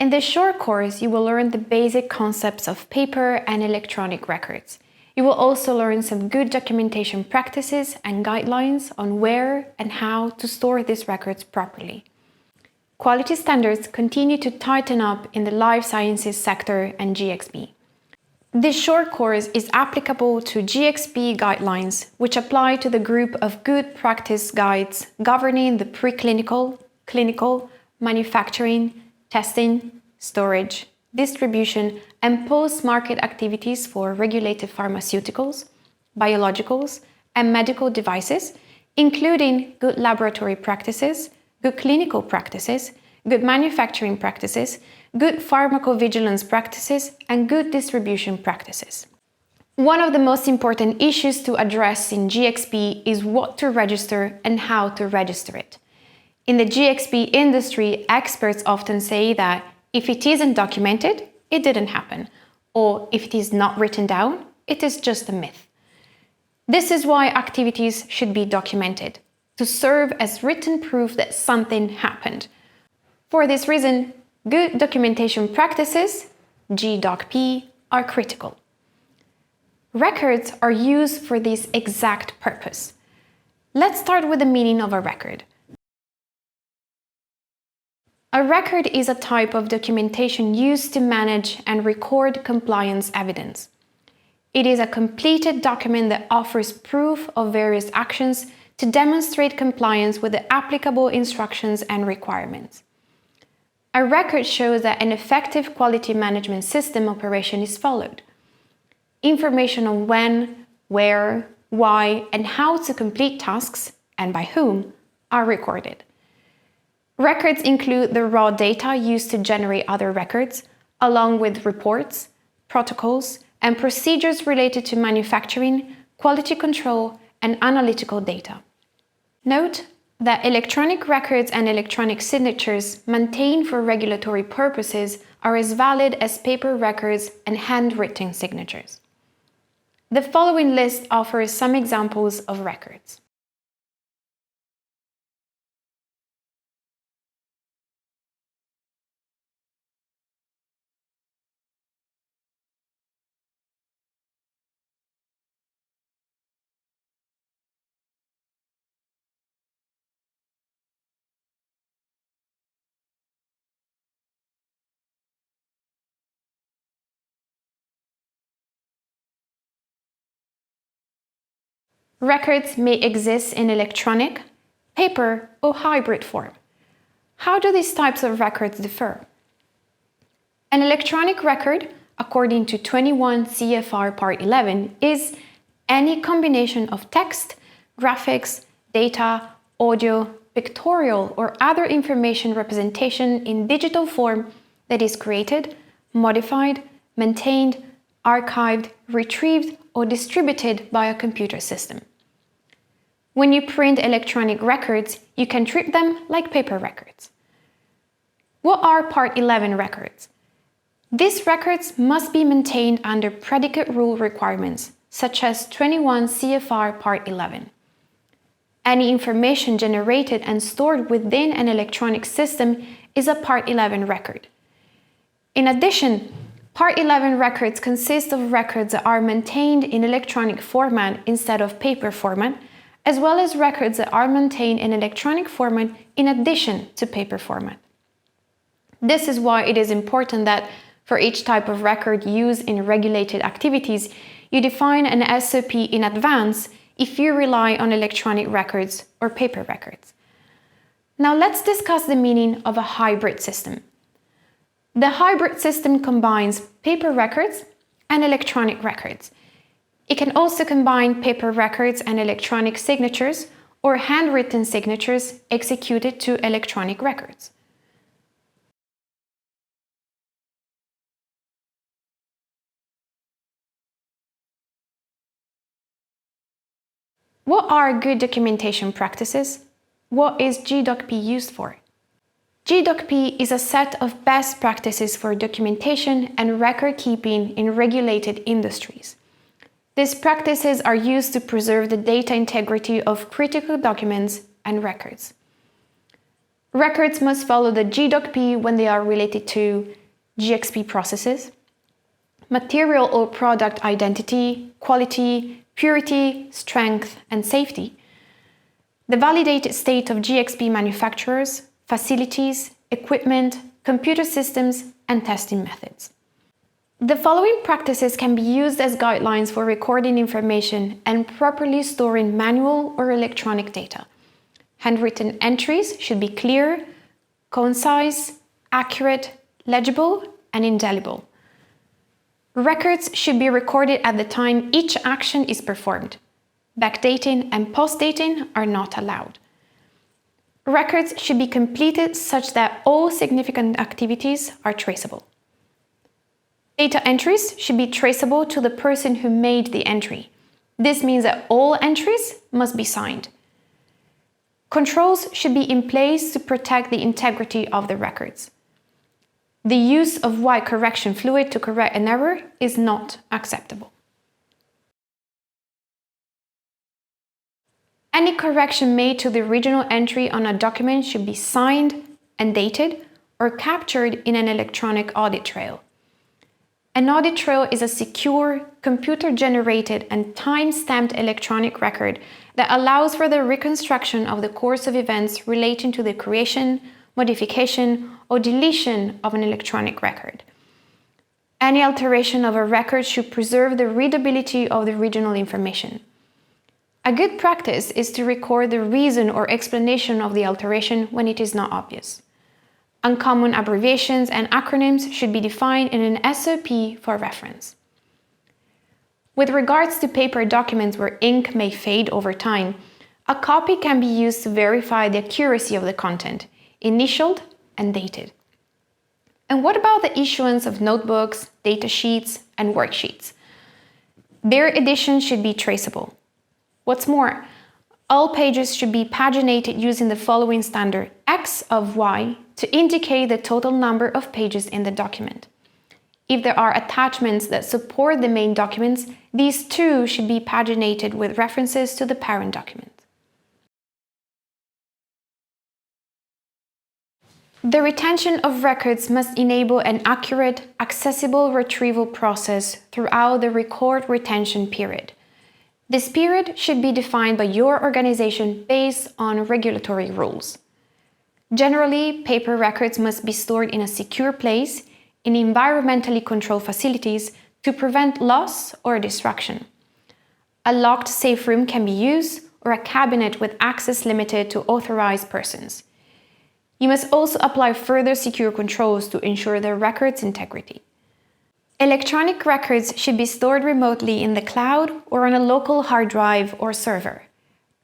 In this short course, you will learn the basic concepts of paper and electronic records. You will also learn some good documentation practices and guidelines on where and how to store these records properly. Quality standards continue to tighten up in the life sciences sector and GXP. This short course is applicable to GXP guidelines, which apply to the group of good practice guides governing the preclinical, clinical, manufacturing, testing, storage, distribution, and post-market activities for regulated pharmaceuticals, biologicals, and medical devices, including good laboratory practices, good clinical practices, good manufacturing practices, good pharmacovigilance practices, and good distribution practices. One of the most important issues to address in GXP is what to register and how to register it. In the GXP industry, experts often say that if it isn't documented, it didn't happen, or if it is not written down, it is just a myth. This is why activities should be documented, to serve as written proof that something happened. For this reason, good documentation practices, GDocP, are critical. Records are used for this exact purpose. Let's start with the meaning of a record. A record is a type of documentation used to manage and record compliance evidence. It is a completed document that offers proof of various actions to demonstrate compliance with the applicable instructions and requirements. A record shows that an effective quality management system operation is followed. Information on when, where, why, and how to complete tasks, and by whom, are recorded. Records include the raw data used to generate other records, along with reports, protocols, and procedures related to manufacturing, quality control, and analytical data. Note that electronic records and electronic signatures maintained for regulatory purposes are as valid as paper records and handwritten signatures. The following list offers some examples of records. Records may exist in electronic, paper, or hybrid form. How do these types of records differ? An electronic record, according to 21 CFR Part 11, is any combination of text, graphics, data, audio, pictorial, or other information representation in digital form that is created, modified, maintained, archived, retrieved, or distributed by a computer system. When you print electronic records, you can treat them like paper records. What are Part 11 records? These records must be maintained under predicate rule requirements, such as 21 CFR Part 11. Any information generated and stored within an electronic system is a Part 11 record. In addition, Part 11 records consist of records that are maintained in electronic format instead of paper format, as well as records that are maintained in electronic format in addition to paper format. This is why it is important that for each type of record used in regulated activities, you define an SOP in advance if you rely on electronic records or paper records. Now let's discuss the meaning of a hybrid system. The hybrid system combines paper records and electronic records. It can also combine paper records and electronic signatures or handwritten signatures executed to electronic records. What are good documentation practices? What is GDocP used for? GDocP is a set of best practices for documentation and record keeping in regulated industries. These practices are used to preserve the data integrity of critical documents and records. Records must follow the GDOC-P when they are related to GXP processes, material or product identity, quality, purity, strength, and safety, the validated state of GXP manufacturers, facilities, equipment, computer systems, and testing methods. The following practices can be used as guidelines for recording information and properly storing manual or electronic data. Handwritten entries should be clear, concise, accurate, legible, and indelible. Records should be recorded at the time each action is performed. Backdating and postdating are not allowed. Records should be completed such that all significant activities are traceable. Data entries should be traceable to the person who made the entry. This means that all entries must be signed. Controls should be in place to protect the integrity of the records. The use of white correction fluid to correct an error is not acceptable. Any correction made to the original entry on a document should be signed and dated or captured in an electronic audit trail. An audit trail is a secure, computer-generated and time-stamped electronic record that allows for the reconstruction of the course of events relating to the creation, modification, or deletion of an electronic record. Any alteration of a record should preserve the readability of the original information. A good practice is to record the reason or explanation of the alteration when it is not obvious. Uncommon abbreviations and acronyms should be defined in an SOP for reference. With regards to paper documents where ink may fade over time, a copy can be used to verify the accuracy of the content, initialed and dated. And what about the issuance of notebooks, data sheets, and worksheets? Their edition should be traceable. What's more, all pages should be paginated using the following standard X of Y to indicate the total number of pages in the document. If there are attachments that support the main documents, these too should be paginated with references to the parent document. The retention of records must enable an accurate, accessible retrieval process throughout the record retention period. This period should be defined by your organization based on regulatory rules. Generally, paper records must be stored in a secure place in environmentally controlled facilities to prevent loss or destruction. A locked safe room can be used, or a cabinet with access limited to authorized persons. You must also apply further secure controls to ensure the record's integrity. Electronic records should be stored remotely in the cloud or on a local hard drive or server.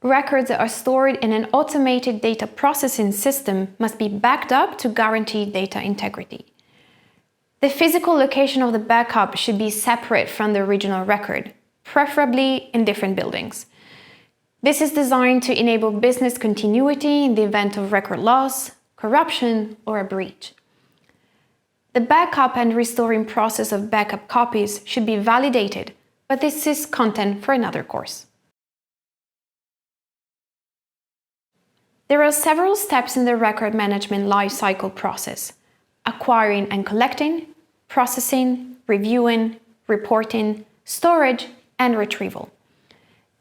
Records that are stored in an automated data processing system must be backed up to guarantee data integrity. The physical location of the backup should be separate from the original record, preferably in different buildings. This is designed to enable business continuity in the event of record loss, corruption, or a breach. The backup and restoring process of backup copies should be validated, but this is content for another course. There are several steps in the record management lifecycle process: acquiring and collecting, processing, reviewing, reporting, storage, and retrieval.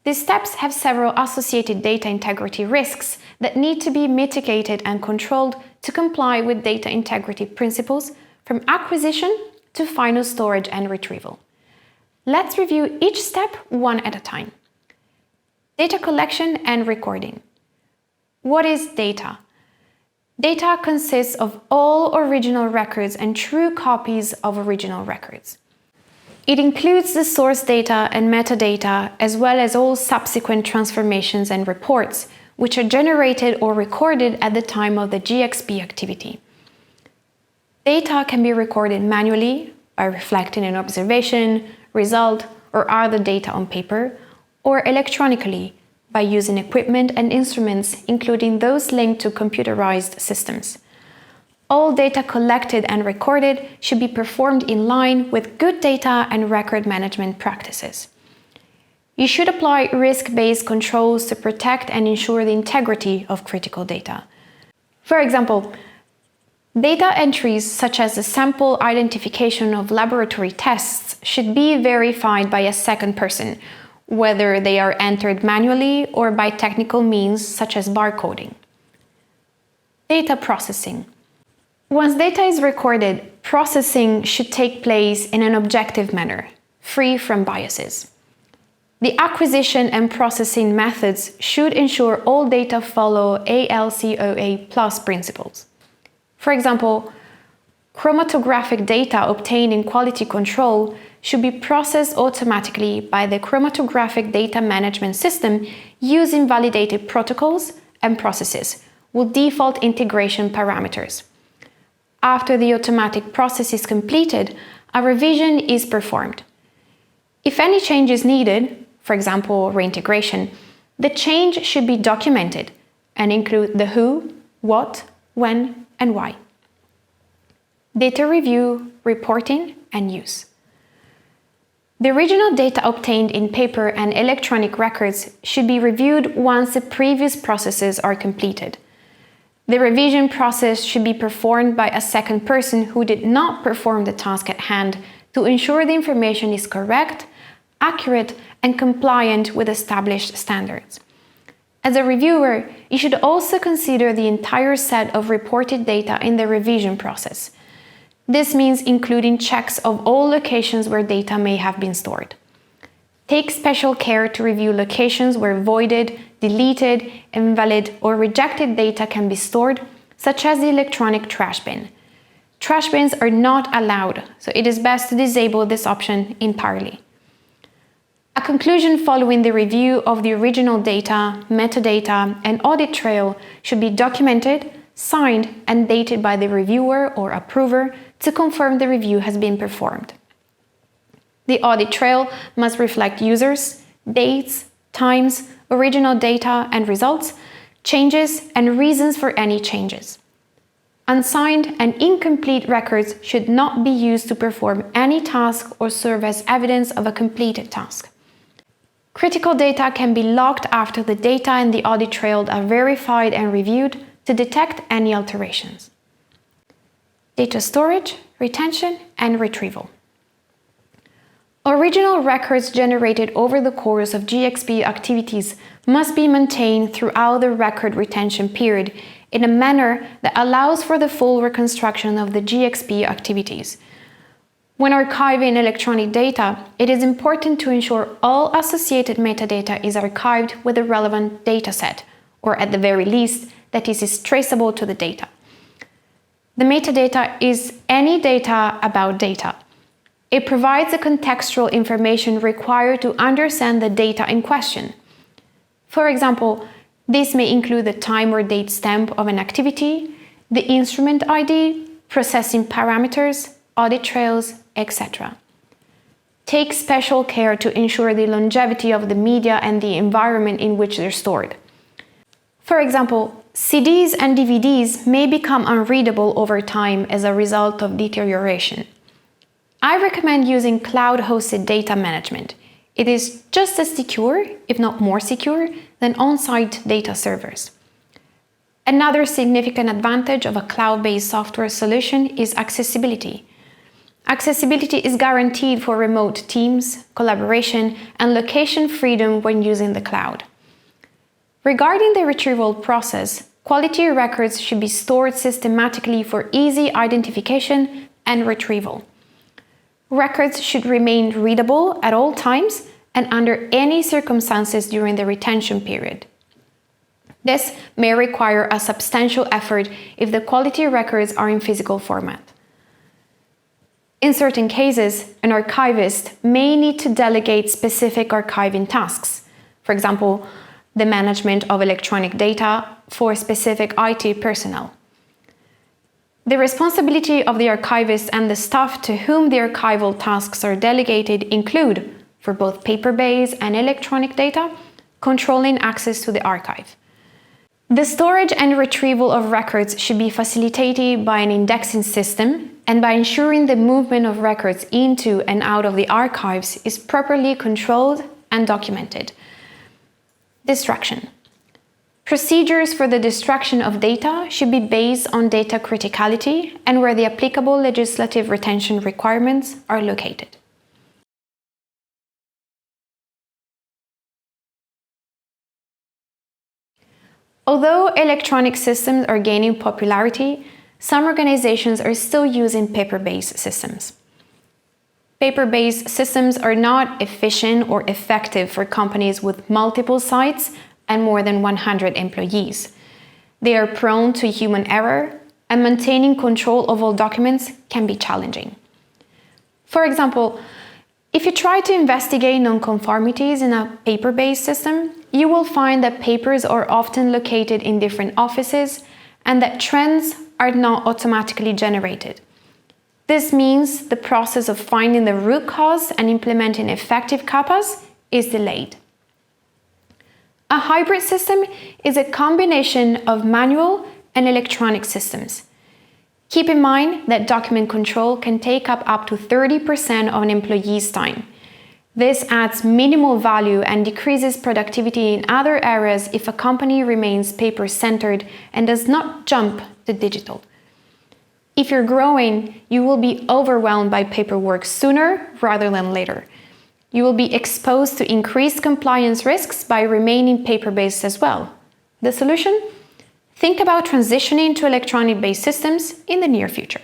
These steps have several associated data integrity risks that need to be mitigated and controlled to comply with data integrity principles from acquisition to final storage and retrieval. Let's review each step one at a time. Data collection and recording. What is data? Data consists of all original records and true copies of original records. It includes the source data and metadata, as well as all subsequent transformations and reports, which are generated or recorded at the time of the GXP activity. Data can be recorded manually by reflecting an observation, result, or other data on paper, or electronically by using equipment and instruments, including those linked to computerized systems. All data collected and recorded should be performed in line with good data and record management practices. You should apply risk-based controls to protect and ensure the integrity of critical data. For example, data entries such as the sample identification of laboratory tests should be verified by a second person, whether they are entered manually or by technical means such as barcoding. Data processing. Once data is recorded, processing should take place in an objective manner, free from biases. The acquisition and processing methods should ensure all data follow ALCOA plus principles. For example, chromatographic data obtained in quality control should be processed automatically by the chromatographic data management system using validated protocols and processes with default integration parameters. After the automatic process is completed, a revision is performed. If any change is needed, for example, reintegration, the change should be documented and include the who, what, when, and why. Data review, reporting, and use. The original data obtained in paper and electronic records should be reviewed once the previous processes are completed. The revision process should be performed by a second person who did not perform the task at hand to ensure the information is correct, accurate, and compliant with established standards. As a reviewer, you should also consider the entire set of reported data in the revision process. This means including checks of all locations where data may have been stored. Take special care to review locations where voided, deleted, invalid, or rejected data can be stored, such as the electronic trash bin. Trash bins are not allowed, so it is best to disable this option entirely. A conclusion following the review of the original data, metadata, and audit trail should be documented, signed, and dated by the reviewer or approver to confirm the review has been performed. The audit trail must reflect users, dates, times, original data and results, changes, and reasons for any changes. Unsigned and incomplete records should not be used to perform any task or serve as evidence of a completed task. Critical data can be logged after the data in the audit trail are verified and reviewed to detect any alterations. Data storage, retention, and retrieval. Original records generated over the course of GXP activities must be maintained throughout the record retention period in a manner that allows for the full reconstruction of the GXP activities. When archiving electronic data, it is important to ensure all associated metadata is archived with the relevant dataset, or at the very least, that it is traceable to the data. The metadata is any data about data. It provides the contextual information required to understand the data in question. For example, this may include the time or date stamp of an activity, the instrument ID, processing parameters, audit trails, etc. Take special care to ensure the longevity of the media and the environment in which they're stored. For example, CDs and DVDs may become unreadable over time as a result of deterioration. I recommend using cloud-hosted data management. It is just as secure, if not more secure, than on-site data servers. Another significant advantage of a cloud-based software solution is accessibility. Accessibility is guaranteed for remote teams, collaboration, and location freedom when using the cloud. Regarding the retrieval process, quality records should be stored systematically for easy identification and retrieval. Records should remain readable at all times and under any circumstances during the retention period. This may require a substantial effort if the quality records are in physical format. In certain cases, an archivist may need to delegate specific archiving tasks. For example, the management of electronic data for specific IT personnel. The responsibility of the archivist and the staff to whom the archival tasks are delegated include, for both paper-based and electronic data, controlling access to the archive. The storage and retrieval of records should be facilitated by an indexing system and by ensuring the movement of records into and out of the archives is properly controlled and documented. Distraction. Procedures for the destruction of data should be based on data criticality and where the applicable legislative retention requirements are located. Although electronic systems are gaining popularity, some organizations are still using paper-based systems. Paper-based systems are not efficient or effective for companies with multiple sites and more than 100 employees. They are prone to human error, and maintaining control of all documents can be challenging. For example, if you try to investigate non-conformities in a paper-based system, you will find that papers are often located in different offices and that trends are not automatically generated. This means the process of finding the root cause and implementing effective CAPAs is delayed. A hybrid system is a combination of manual and electronic systems. Keep in mind that document control can take up to 30% of an employee's time. This adds minimal value and decreases productivity in other areas if a company remains paper-centered and does not jump to digital. If you're growing, you will be overwhelmed by paperwork sooner rather than later. You will be exposed to increased compliance risks by remaining paper-based as well. The solution? Think about transitioning to electronic-based systems in the near future.